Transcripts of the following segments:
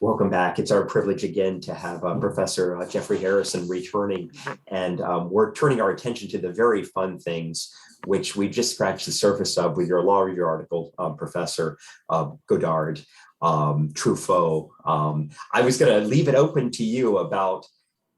Welcome back. It's our privilege again to have Professor Jeffrey Harrison returning, and we're turning our attention to the very fun things which we just scratched the surface of with your law review article, Professor Godard, Truffaut. I was going to leave it open to you about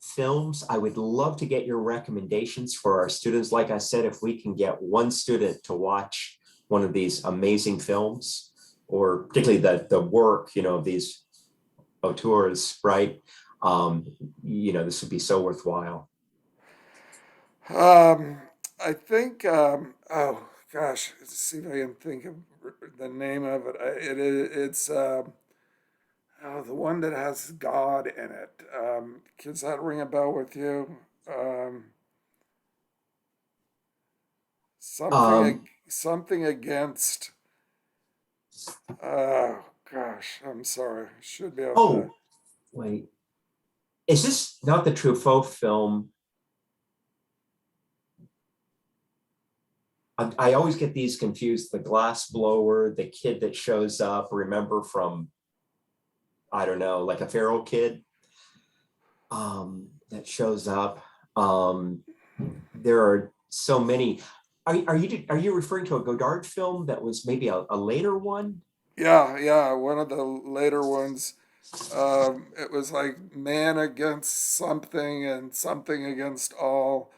films. I would love to get your recommendations for our students. Like I said, if we can get one student to watch one of these amazing films, or particularly the work, of these auteurs, right? This would be so worthwhile. Um, I think, oh gosh, let's see if I can think of the name of it. It's the one that has God in it. Does that ring a bell with you? Um, Um, something against. Oh gosh, I'm sorry. Should be able to. oh, wait, is this not the Truffaut film? I always get these confused. The glass blower, the kid that shows up, remember from, I don't know, like a feral kid that shows up. Um, there are so many. Are you referring to a Godard film that was maybe a later one? Yeah, yeah, one of the later ones. It was like man against something and something against all.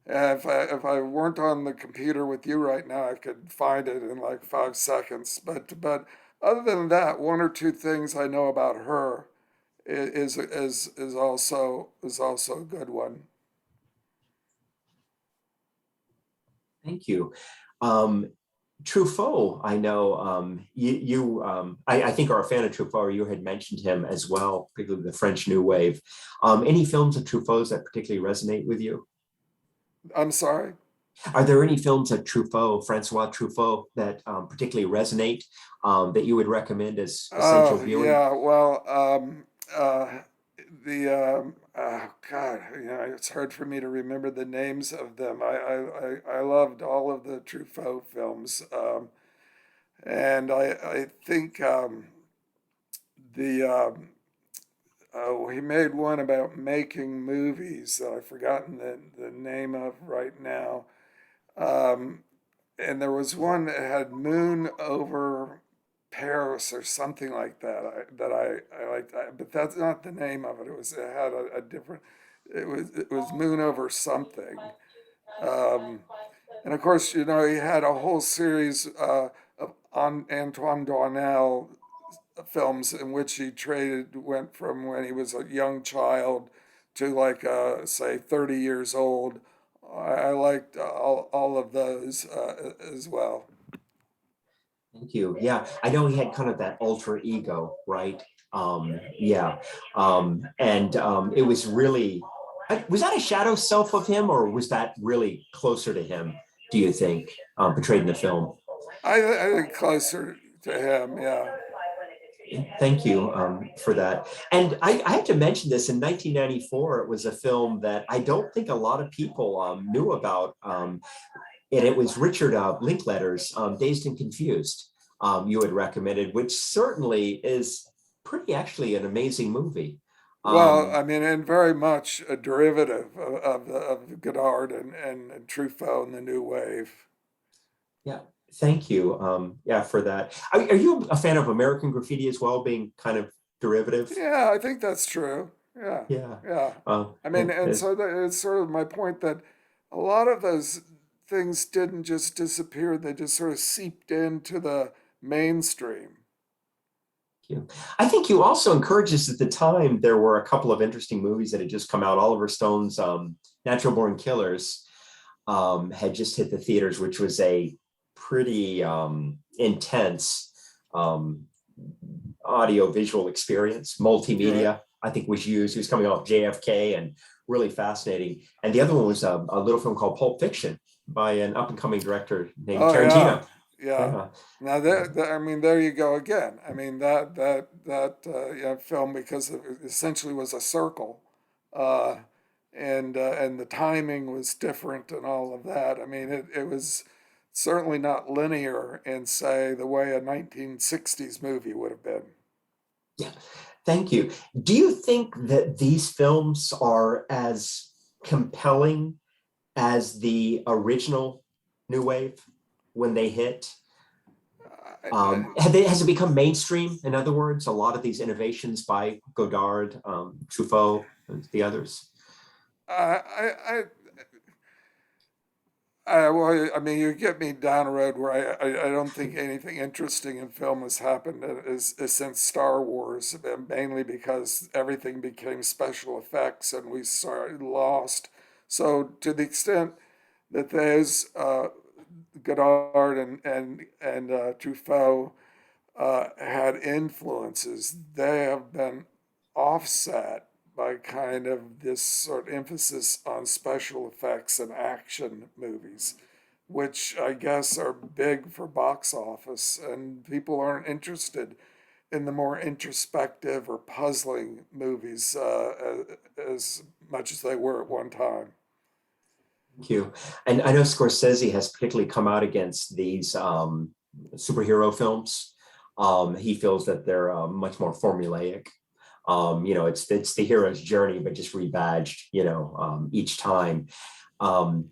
If I weren't on the computer with you right now, I could find it in like 5 seconds. But other than that, one or two things I know about her is also a good one. Thank you. Um, Truffaut, I know I think are a fan of Truffaut, or you had mentioned him as well, particularly the French New Wave. Any films of Truffaut's that particularly resonate with you? I'm sorry. Are there any films of Truffaut, Francois Truffaut, that particularly resonate that you would recommend as essential Oh viewing? yeah, well, oh God, it's hard for me to remember the names of them. I loved all of the Truffaut films, and I think the he made one about making movies that I've forgotten the name of right now. Um, and there was one that had Moon over Paris or something like that. I liked, but that's not the name of it. It had a different. It was Moon over something. Um, and of course, he had a whole series of Antoine Doinel films in which he went from when he was a young child to like say 30 years old. I liked all of those as well. Thank you. Yeah, I know he had kind of that alter ego, right? Yeah, and it was really, was that a shadow self of him, or was that really closer to him? Do you think portrayed in the film? I think closer to him, yeah. Thank you for that. And I have to mention this in 1994, it was a film that I don't think a lot of people knew about. And it was Richard Linklater's Dazed and Confused, you had recommended, which certainly is pretty actually an amazing movie. Well, Um, I mean, and very much a derivative of Godard and Truffaut and the New Wave. yeah, thank you. Yeah, for that. Are you a fan of American Graffiti as well, being kind of derivative? Yeah, I think that's true. Yeah, Yeah. yeah. Uh, I mean, and so it's sort of my point that a lot of those things didn't just disappear, they just sort of seeped into the mainstream. you. I think you also encouraged us at the time. There were a couple of interesting movies that had just come out. Oliver Stone's Natural Born Killers had just hit the theaters, which was a pretty intense um, audio visual experience, Right. multimedia, I think was used. He was coming off JFK and really fascinating. And the other one was a little film called Pulp Fiction by an up and coming director named Oh yeah, Tarantino. yeah. Yeah. Now I mean, there you go again. I mean that yeah, film because it essentially was a circle, uh, and the timing was different and all of that. I mean, it was certainly not linear in say the way a 1960s movie would have been. Yeah. Thank you. Do you think that these films are as compelling as the original New Wave when they hit? Has it become mainstream? In other words, a lot of these innovations by Godard, Truffaut, and the others. I, well, I mean, you get me down a road where I don't think anything interesting in film has happened is since Star Wars, mainly because everything became special effects and we lost. So to the extent that those Godard and Truffaut had influences, they have been offset by kind of this sort of emphasis on special effects and action movies, which I guess are big for box office, and people aren't interested in the more introspective or puzzling movies as much as they were at one time. Thank you. And I know Scorsese has particularly come out against these superhero films. He feels that they're much more formulaic. It's the hero's journey, but just rebadged, each time. And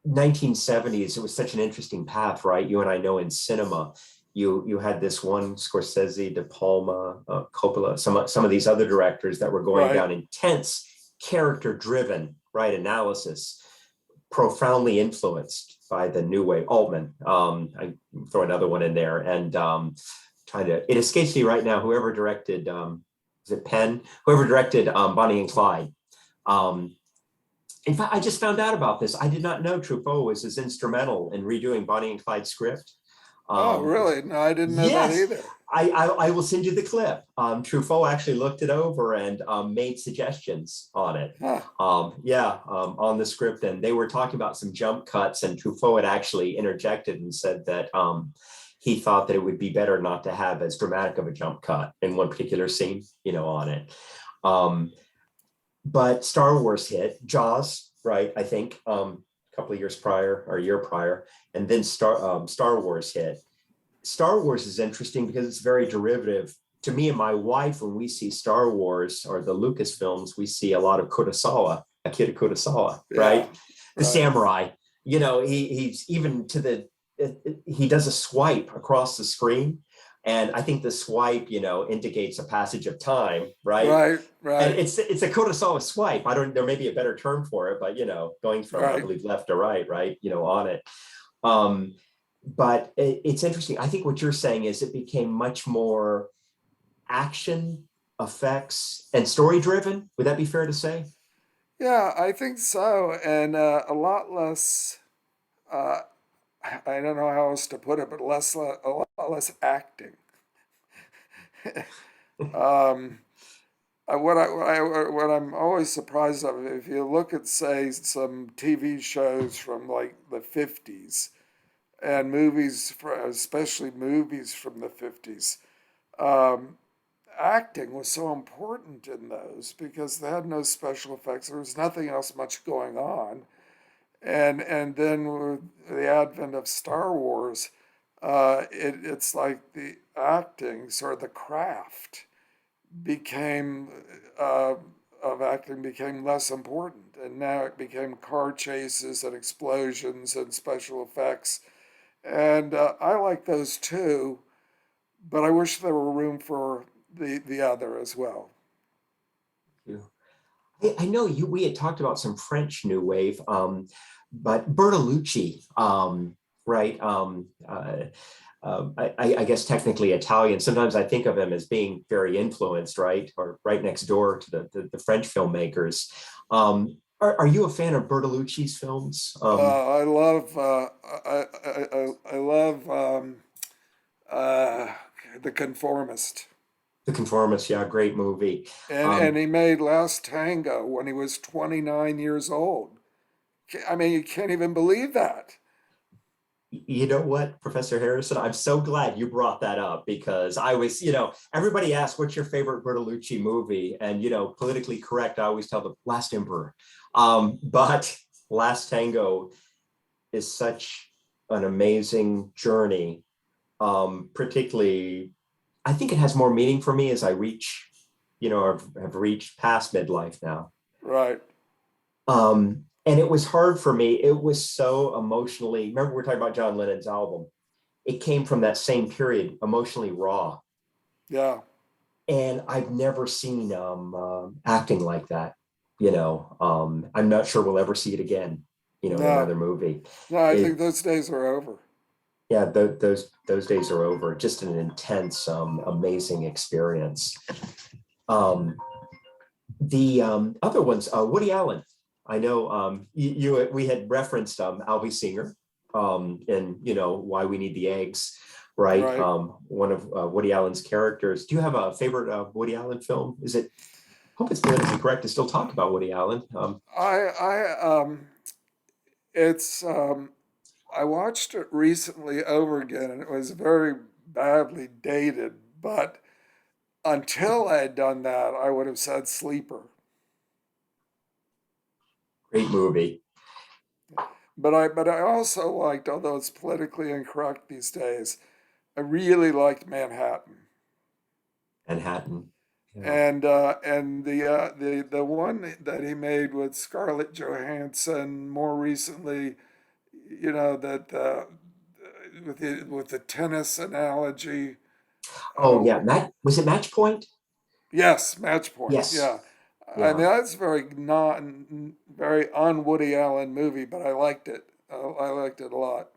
1970s, it was such an interesting path, right? You and I know in cinema, you had this one Scorsese, De Palma, Coppola, some of these other directors that were going Right. down intense, character-driven, right, analysis, profoundly influenced by the new wave. Altman, I throw another one in there, and it escapes me right now. Whoever directed, is it Penn? Whoever directed Bonnie and Clyde. In fact, I just found out about this. I did not know Truffaut was as instrumental in redoing Bonnie and Clyde's script. Oh, really? No, I didn't know that Yes, either. I will send you the clip. Truffaut actually looked it over and made suggestions on it. Huh. On the script, and they were talking about some jump cuts, and Truffaut had actually interjected and said that he thought that it would be better not to have as dramatic of a jump cut in one particular scene, on it. But Star Wars hit, Jaws, right? I think a couple of years prior or a year prior, and then Star Wars hit. Star Wars is interesting because it's very derivative. To me and my wife, when we see Star Wars or the Lucas films, we see a lot of Kurosawa, Akira Kurosawa, right? Yeah, The right. samurai. He's even he does a swipe across the screen. And I think the swipe, indicates a passage of time, right? Right, And right, it's a Kurosawa swipe. There may be a better term for it, but going from, I right. believe, left to right, on it. But it's interesting. I think what you're saying is it became much more action, effects, and story driven. Would that be fair to say? Yeah, I think so. And a lot less, uh, I don't know how else to put it, but a lot less acting. Um, what I'm always surprised of, if you look at, say, some TV shows from like the 50s and especially movies from the 50s, um, acting was so important in those because they had no special effects. There was nothing else much going on. And then with the advent of Star Wars, it's like the acting, sort of the craft, became uh, of acting became less important, and now it became car chases and explosions and special effects, and I like those too, but I wish there were room for the other as well. Yeah. I know we had talked about some French New Wave, but Bertolucci, right? I guess technically Italian. Sometimes I think of him as being very influenced, right, or right next door to the French filmmakers. Are you a fan of Bertolucci's films? I love I love uh, The Conformist. The Conformist, yeah, great movie. And he made Last Tango when he was 29 years old. I mean, you can't even believe that. You know what, Professor Harrison, I'm so glad you brought that up because I was, everybody asks, what's your favorite Bertolucci movie? And, politically correct, I always tell the Last Emperor. But Last Tango is such an amazing journey, particularly I think it has more meaning for me as I reach, have reached past midlife now. Right. And it was hard for me. It was so emotionally, remember we're talking about John Lennon's album. It came from that same period, emotionally raw. Yeah. And I've never seen acting like that. I'm not sure we'll ever see it again, in No. another movie. No, I think It, those days are over. yeah, those days are over. Just an intense, amazing experience. Um, the other ones, Woody Allen. I know we had referenced Albie Singer, and why we need the eggs, right? Right. One of Woody Allen's characters. Do you have a favorite Woody Allen film? Is it? Hope it's politically correct to still talk about Woody Allen. It's, I watched it recently over again and it was very badly dated, but until I had done that, I would have said Sleeper. Great movie, But I also liked, although it's politically incorrect these days, I really liked Manhattan. Manhattan. Yeah. And the one that he made with Scarlett Johansson more recently, that with the tennis analogy. Oh yeah, Oh, Was it Match Point? yes, Match Point. Yes. Yeah, I mean Yeah. that's very not very un Woody Allen movie, but I liked it. I liked it a lot.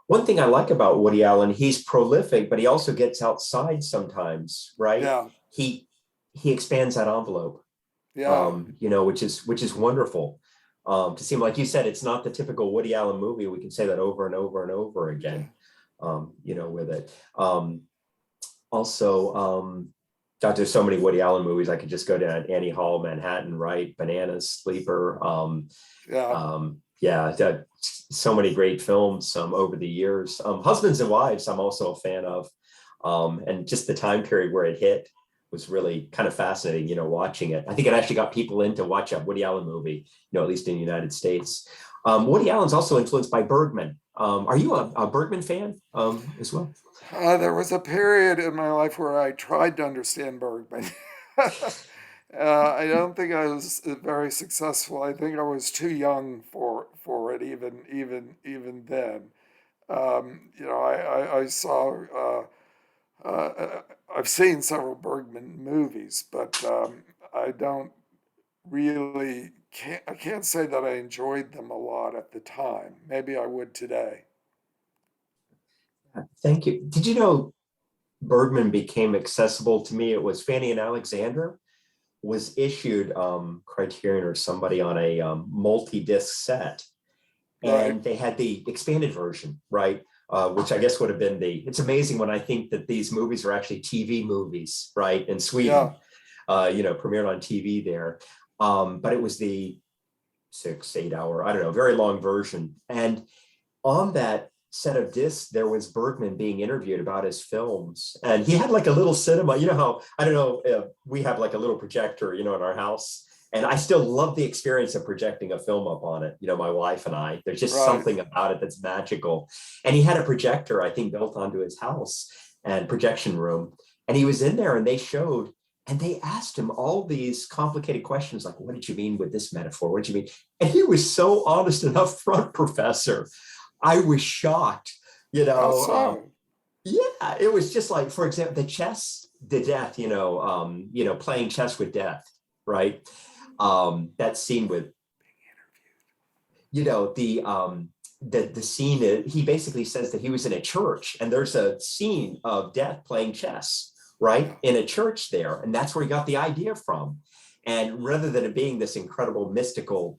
One thing I like about Woody Allen, he's prolific, but he also gets outside sometimes, right? Yeah, He expands that envelope, yeah, which is wonderful. To seem like you said, it's not the typical Woody Allen movie. We can say that over and over and over yeah. again, with it. Also, God, there's so many Woody Allen movies. I could just go down Annie Hall, Manhattan, right? Bananas, Sleeper. Yeah. Yeah, so many great films over the years. Husbands and Wives, I'm also a fan of. And just the time period where it hit was really kind of fascinating, watching it. I think it actually got people in to watch a Woody Allen movie, at least in the United States. Woody Allen's also influenced by Bergman. Are you a Bergman fan as well? There was a period in my life where I tried to understand Bergman. I don't think I was very successful. I think I was too young for it, even then. I saw. I've seen several Bergman movies, but I don't really can't. I can't say that I enjoyed them a lot at the time. Maybe I would today. Thank you. Did you know Bergman became accessible to me? It was Fanny and Alexander was issued Criterion or somebody on a multi-disc set, Right? and they had the expanded version, right? Which I guess would have been it's amazing when I think that these movies are actually TV movies, right? In Yeah. Sweden, premiered on TV there. But it was the 6, 8 hour, I don't know, very long version. And on that set of discs, there was Bergman being interviewed about his films. And he had like a little cinema, how, I don't know, we have like a little projector, in our house. And I still love the experience of projecting a film up on it, my wife and I. There's just Right. something about it that's magical. And he had a projector, I think, built onto his house and projection room. And he was in there and they showed, and they asked him all these complicated questions like, what did you mean with this metaphor? What did you mean? And he was so honest and upfront, Professor. I was shocked, you How know. so? Yeah, it was just like, for example, the death, playing chess with death, right? That scene with, the scene, he basically says that he was in a church and there's a scene of death playing chess, right? Yeah. In a church there. And that's where he got the idea from. And rather than it being this incredible mystical,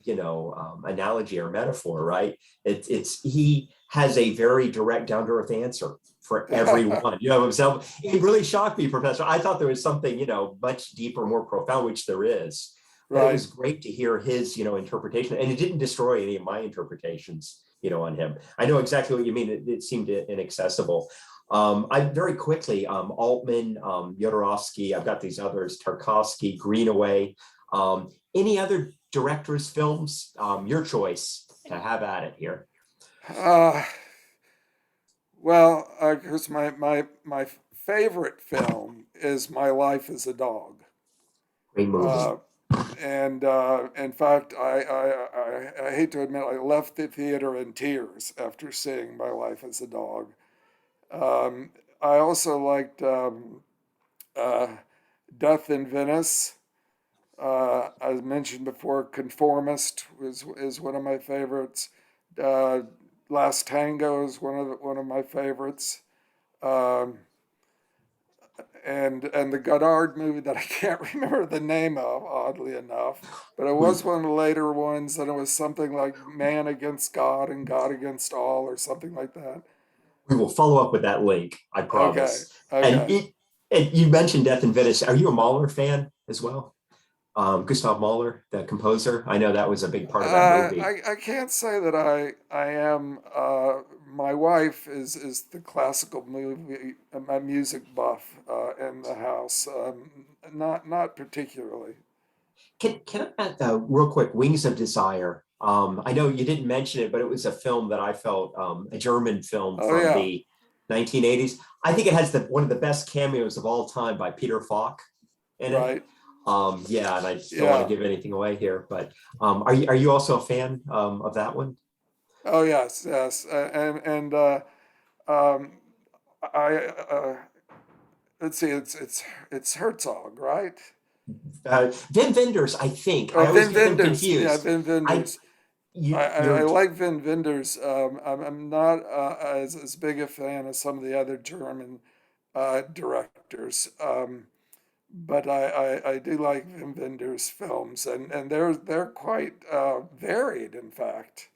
analogy or metaphor, right? He has a very direct, down to earth answer for everyone. Himself. It really shocked me, Professor. I thought there was something, much deeper, more profound, which there is. But it Right. was great to hear his, interpretation, and it didn't destroy any of my interpretations, on him. I know exactly what you mean. It seemed inaccessible. I very quickly, Altman, Jodorowsky, I've got these others, Tarkovsky, Greenaway, any other directors' films, your choice to have at it here. Uh, well, of course, my favorite film is My Life as a Dog. Great movie. Uh, and in fact, I hate to admit, I left the theater in tears after seeing My Life as a Dog. Um, I also liked uh, Death in Venice. As mentioned before, Conformist is one of my favorites. Uh, Last Tango is one of my favorites. Um, and the Godard movie that I can't remember the name of, oddly enough, but it We was one of the later ones, and it was something like Man Against God and God Against All, or something like that. we will follow up with that link, I Okay, promise. And okay. it and you mentioned Death in Venice. Are you a Mahler fan as well? Gustav Mahler, the composer. I know that was a big part of that movie. I can't say that I am. My wife is the classical movie, my music buff in the house. Not particularly. Can I, real quick, Wings of Desire. I know you didn't mention it, but it was a film that I felt, a German film Oh from yeah, the 1980s. I think it has one of the best cameos of all time by Peter Falk in it. right. Yeah, and I don't want to Yeah. give anything away here, but are you also a fan of that one? Oh yes, yes. And um, I let's see. It's Herzog, right? Wim Wenders, I think. Oh, I always Vin get them Wenders. Yeah, confused. Vin I Wenders. you I you're like Vin Wenders. I'm not as big a fan as some of the other German directors, but I do like Vin Wenders' films, and they're quite varied, in fact.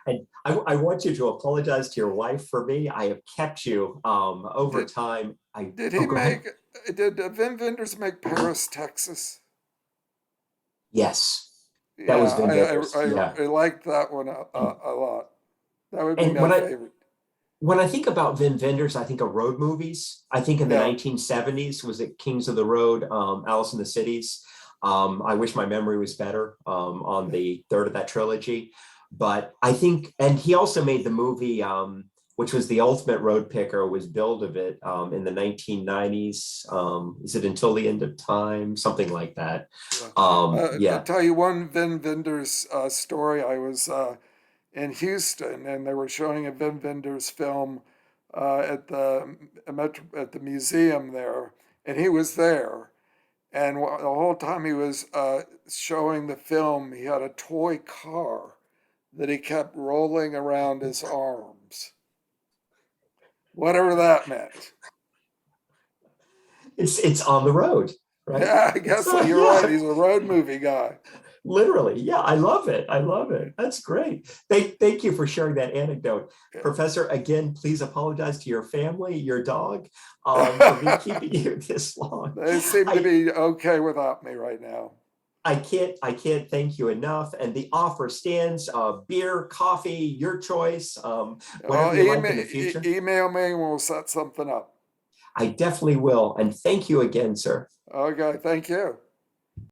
And I want you to apologize to your wife for me. I have kept you over Did time. I did oh he go ahead. make? Did Vin Wenders make Paris, Texas? Yes, that was Yeah, Vin Vendors. Yeah. I liked that one And a lot. That would be and my favorite. when I think about Vin Vendors, I think of road movies. I think in the Yeah. 1970s, was it Kings of the Road, Alice in the Cities? I wish my memory was better on the third of that trilogy. But I think, and he also made the movie, which was the ultimate road picker, was Build of It in the 1990s. Is it Until the End of Time? Something like that. Yeah. I'll Yeah. tell you one Vin Wenders story. I was in Houston, and they were showing a Vin Wenders film at at the museum there, and he was there. And the whole time he was showing the film, he had a toy car that he kept rolling around his arms, whatever that meant. It's on the road, right? Yeah, I guess So so. You're right. yeah, He's a road movie guy. literally. Yeah, I love it. I love it. That's great. Thank you for sharing that anecdote. Professor, again, please apologize to your family, your dog, for me keeping you this long. They seem to I be okay without me right now. I can't thank you enough. And the offer stands, beer, coffee, your choice, whatever Well, you like in the future. email me and we'll set something up. I definitely will. And thank you again, sir. Okay, thank you.